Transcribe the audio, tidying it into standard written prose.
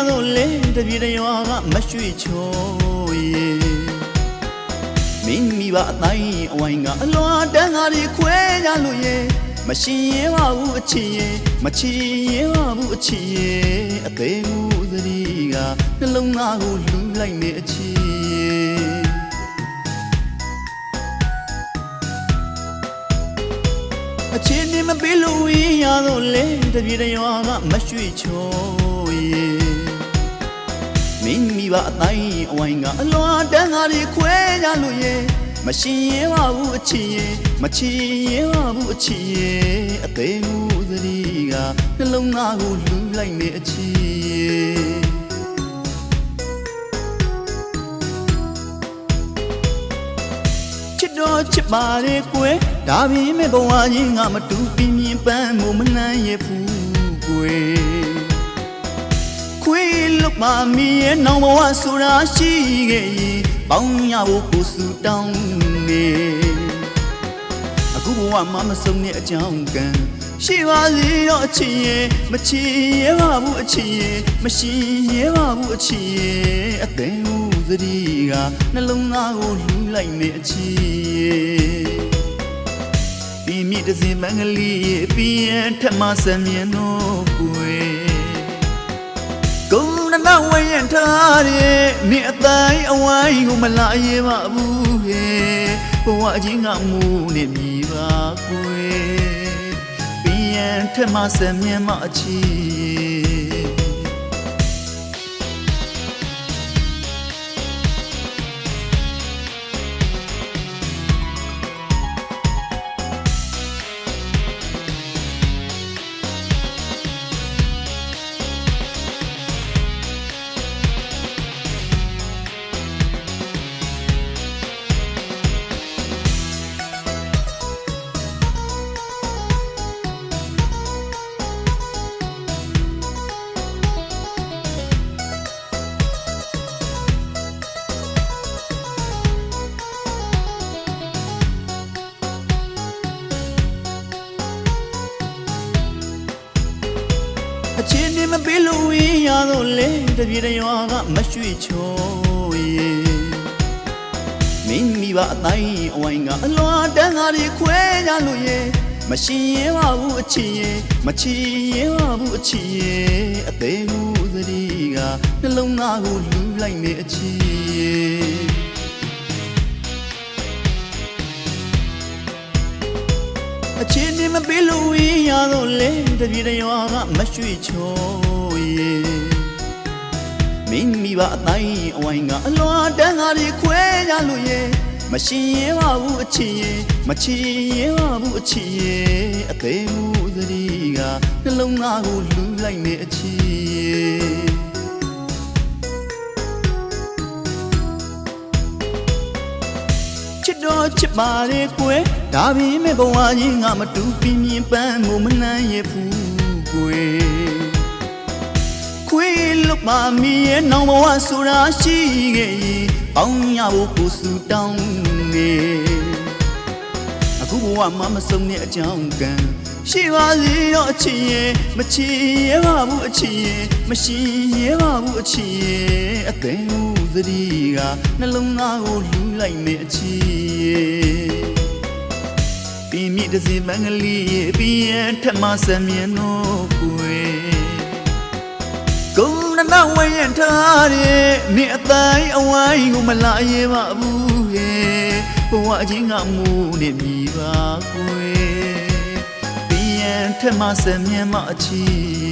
တော့လေတပြေတရွာကမရွှေချောရေမင်းမိဘအတိုင်းအဝိုင်းကအလွာတန်းကားတွေခွဲကြလို့ရေမရှင်ရဲပါဘူးအချစ်ရေမချီရဲပါဘူးအချစ်ရေအသေးမှုသတိကနှလုံးသားကိုလူလိုက်နေအချစ်အချစ်နေမပေးလို့ရတော့လေတပြေတရွာကမရွှေချောရေမင်းမိဘအတိုင်းအဝိုင်းကအလွာတန်းကားတွေခွဲကြလို့ရေမရှင်ရဲပါဘူးအချစ်ရေမချီရဲပါဘူးအချစ်ရေအသေးမှုသတိကနှလုံးသားကိုလူလိုက်နေအချစ်ချစ်တော့ချစ်ပါလေကွယ်ဒါပေမဲ့ဘဝကြီးငါမတူပြင်းပြင်းပန်းမို့မနှမ်းရဘူးကွယ်ခွေးလုတ်ပါမီရဲ့နောင်ဘဝဆိုတာရှိခဲ့ရင်ပေါင်းရဖို့ကိုစုတောင်းနေအခုဘဝမှာမဆုံးတဲ့အကြောင်းကံရှိပါစေတော့အချစ်ရဲ့မချီရဲပါဘူးအချစ်ရဲ့မရှိရဲပါဘူးအချစ်ရဲ့အသေးမှုသတိကနှလုံးသားကိုလူလိုက်နေအချစ်ဒီမြစ်တစ်စင်မင်္ဂလိရဲ့ပြင်းထက်မှဆံမြင်တော့ကိုယ်ကုန်းနနာဝရင်ထားတဲ့နေအတိုင်းအဝိုင်းကိုမလာရဲပါဘူးဟဲ့ဘဝကြီးငါမှုနဲ့မြည်ပါကွယ်ပြန်ထက်မှဆံမြင်မှအချစ်အချစ်နေမပေးလို့ရတော့လေတပြေတရွာကမရွှေချောရေမင်းမိဘအတိုင်းအဝိုင်းကအလွာတန်းကားတွေခွဲကြလို့ရေမရှင်ရဲပါဘူးအချစ်ရေမချီရဲပါဘူးအချစ်ရေအသေးမှုသတိကနှလုံးသားကိုလူလိုက်နေအချစ်အချစ်နေမပေးလို့ရတော့လေတပြေတရွာကမရွှေချောရေမင်းမိဘအတိုင်းအဝိုင်းကအလွာတန်းကားတွေခွဲကြလို့ရေမရှင်ရဲပါဘူးအချစ်ရေမချီရဲပါဘူးအချစ်ရေအသေးမှုသတိကနှလုံးသားကိုလူလိုက်နေအချစ်ချစ်တော့ချစ်ပါလေကွယ်ဒါပေမဲ့ဘဝကြီးငါမတူပြင်းပြင်းပန်းမို့မနှမ်းရဘူးကွယ်ခွေးလုတ်ပါမီရဲ့နောင်ဘဝဆိုတာရှိခဲ့ရင်ပေါင်းရဖို့ကိုစုတောင်းနေအခုဘဝမှာမဆုံးတဲ့အကြောင်းကံရှိပါစေတော့အချစ်ရဲ့မချီရဲပါဘူးအချစ်ရဲ့မရှိရဲပါဘူးအချစ်ရဲ့အသေးမှုသတိကနှလုံးသားကိုလူလိုက်နေအချစ်ပြင်းမြစ်တစ်စင်မင်္ဂလိရဲ့ပြင်းထက်မှဆံမြင်တော့ကိုယ်ကုန်းနနာဝရင်ထားတဲ့နေအတိုင်းအဝိုင်းကိုမလာရဲပါဘူးဟဲ့ဘဝကြီးငါမှုနဲ့မြည်ပါကွယ်ပြန်ထက်မှဆံမြင်မှအချစ်